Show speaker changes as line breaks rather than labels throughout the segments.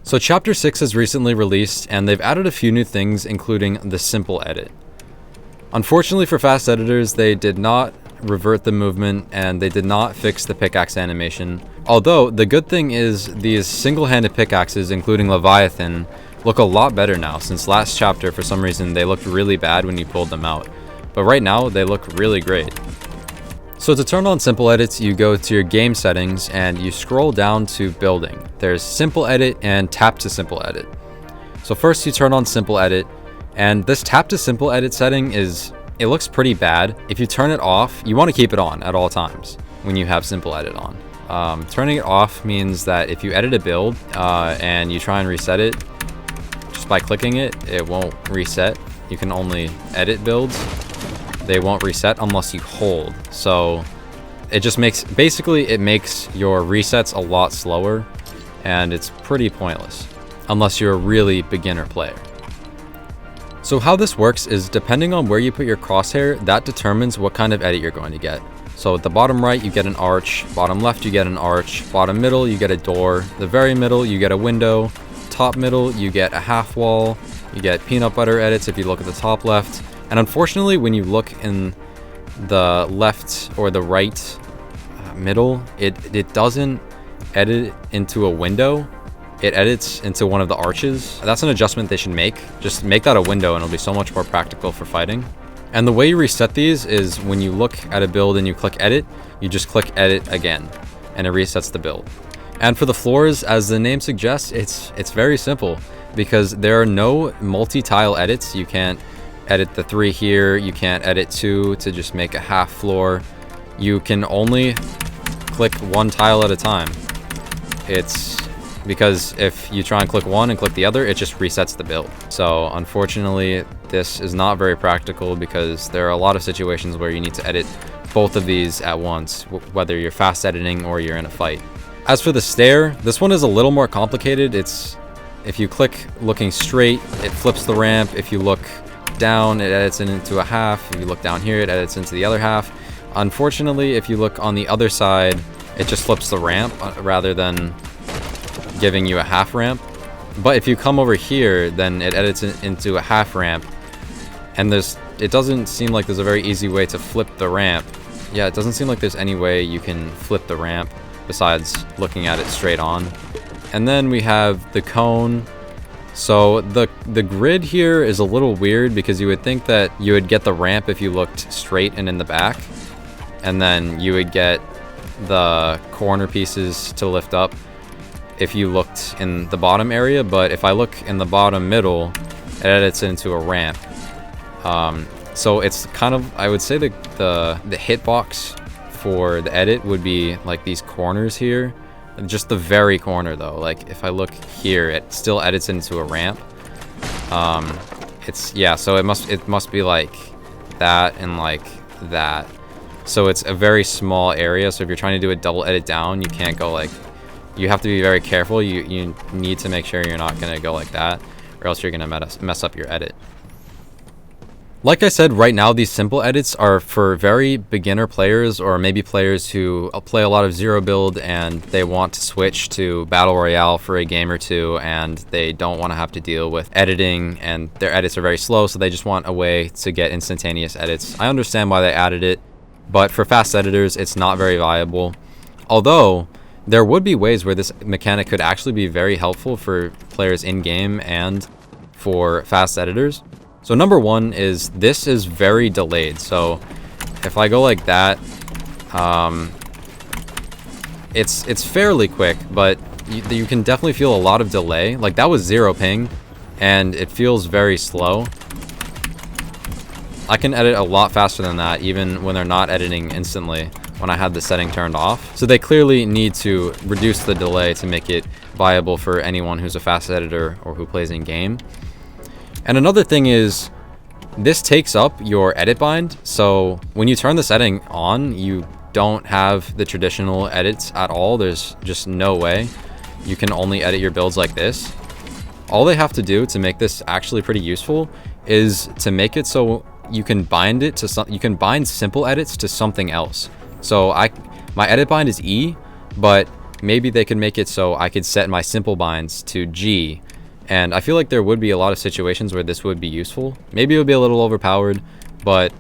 So chapter 6 has recently released, and they've added a few new things, including the simple edit. Unfortunately for fast editors, they did not revert the movement, and they did not fix the pickaxe animation. Although, the good thing is these single-handed pickaxes, including Leviathan, look a lot better now, since last chapter, for some reason, they looked really bad when you pulled them out. But right now, they look really great. So to turn on simple edits, you go to your game settings and you scroll down to building. There's simple edit and tap to simple edit. So first you turn on simple edit, and this tap to simple edit setting it looks pretty bad. If you turn it off, you want to keep it on at all times when you have simple edit on. Turning it off means that if you edit a build and you try and reset it, just by clicking it, it won't reset. You can only edit builds. They won't reset unless you hold. So it just makes your resets a lot slower, and it's pretty pointless unless you're a really beginner player. So how this works is depending on where you put your crosshair, that determines what kind of edit you're going to get. So at the bottom right, you get an arch, bottom left, you get an arch, bottom middle, you get a door, the very middle, you get a window, top middle, you get a half wall, you get peanut butter edits if you look at the top left. And unfortunately, when you look in the left or the right middle, it doesn't edit into a window. It edits into one of the arches. That's an adjustment they should make. Just make that a window and it'll be so much more practical for fighting. And the way you reset these is when you look at a build and you click edit, you just click edit again and it resets the build. And for the floors, as the name suggests, it's very simple because there are no multi-tile edits. You can't edit the 3 here, you can't edit 2 to just make a half floor. You can only click 1 tile at a time. It's because if you try and click one and click the other, it just resets the build. So unfortunately, this is not very practical because there are a lot of situations where you need to edit both of these at once, whether you're fast editing or you're in a fight. As for the stair, this one is a little more complicated. If you click looking straight, it flips the ramp. If you look down, it edits it into a half. If you look down here, it edits into the other half. Unfortunately, if you look on the other side, it just flips the ramp rather than giving you a half ramp. But if you come over here, then it edits it into a half ramp. And it doesn't seem like there's a very easy way to flip the ramp. Yeah, it doesn't seem like there's any way you can flip the ramp besides looking at it straight on. And then we have the cone. So the grid here is a little weird because you would think that you would get the ramp if you looked straight and in the back, and then you would get the corner pieces to lift up if you looked in the bottom area. But if I look in the bottom middle, it edits into a ramp. So it's kind of, I would say the hitbox for the edit would be like these corners here. Just the very corner though. Like if I look here, it still edits into a ramp. So it must be like that and like that. So it's a very small area. So if you're trying to do a double edit down, you can't go like, you have to be very careful. You need to make sure you're not gonna go like that, or else you're gonna mess up your edit. Like I said, right now these simple edits are for very beginner players, or maybe players who play a lot of zero build and they want to switch to battle royale for a game or two, and they don't want to have to deal with editing, and their edits are very slow, so they just want a way to get instantaneous edits. I understand why they added it, but for fast editors, it's not very viable. Although there would be ways where this mechanic could actually be very helpful for players in game and for fast editors. So number one is this is very delayed. So if I go like that, it's fairly quick, but you can definitely feel a lot of delay. Like that was 0 ping and it feels very slow. I can edit a lot faster than that, even when they're not editing instantly, when I had the setting turned off. So they clearly need to reduce the delay to make it viable for anyone who's a fast editor or who plays in game. And another thing is, this takes up your edit bind. So when you turn the setting on, you don't have the traditional edits at all. There's just no way. You can only edit your builds like this. All they have to do to make this actually pretty useful is to make it so you can bind it to you can bind simple edits to something else. So my edit bind is E, but maybe they could make it so I could set my simple binds to G. And I feel like there would be a lot of situations where this would be useful. Maybe it would be a little overpowered, but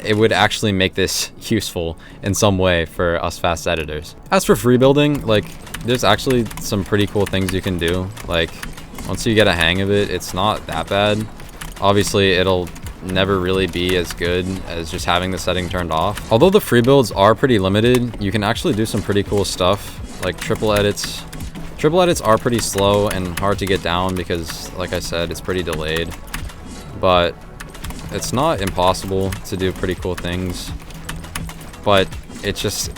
it would actually make this useful in some way for us fast editors. As for free building, like, there's actually some pretty cool things you can do. Like, once you get a hang of it, it's not that bad. Obviously, it'll never really be as good as just having the setting turned off. Although the free builds are pretty limited, you can actually do some pretty cool stuff, like triple edits. Triple edits are pretty slow and hard to get down because, like I said, it's pretty delayed. But it's not impossible to do pretty cool things. But it's just,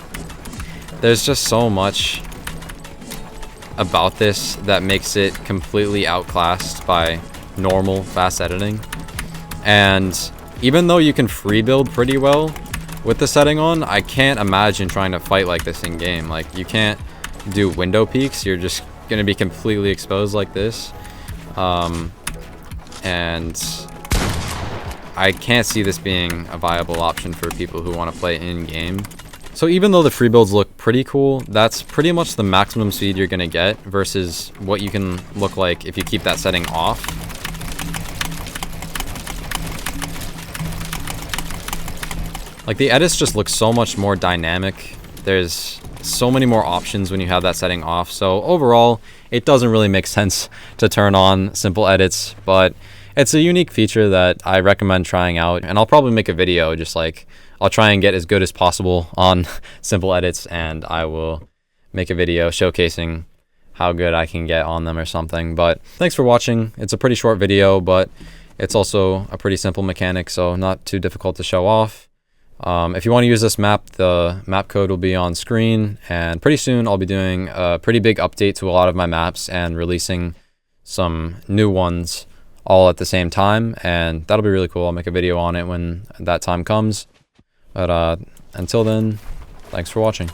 there's just so much about this that makes it completely outclassed by normal fast editing. And even though you can free build pretty well with the setting on, I can't imagine trying to fight like this in game. Like, you can't do window peaks, you're just gonna be completely exposed like this. And I can't see this being a viable option for people who want to play in game. So even though the free builds look pretty cool, that's pretty much the maximum speed you're gonna get versus what you can look like if you keep that setting off. Like, the edits just look so much more dynamic. There's so many more options when you have that setting off. So overall, it doesn't really make sense to turn on simple edits, but it's a unique feature that I recommend trying out. And I'll probably make a video, just like, I'll try and get as good as possible on simple edits, and I will make a video showcasing how good I can get on them or something. But thanks for watching. It's a pretty short video, but it's also a pretty simple mechanic, so not too difficult to show off. If you want to use this map, the map code will be on screen, and pretty soon I'll be doing a pretty big update to a lot of my maps and releasing some new ones all at the same time, and that'll be really cool. I'll make a video on it when that time comes. But until then, thanks for watching.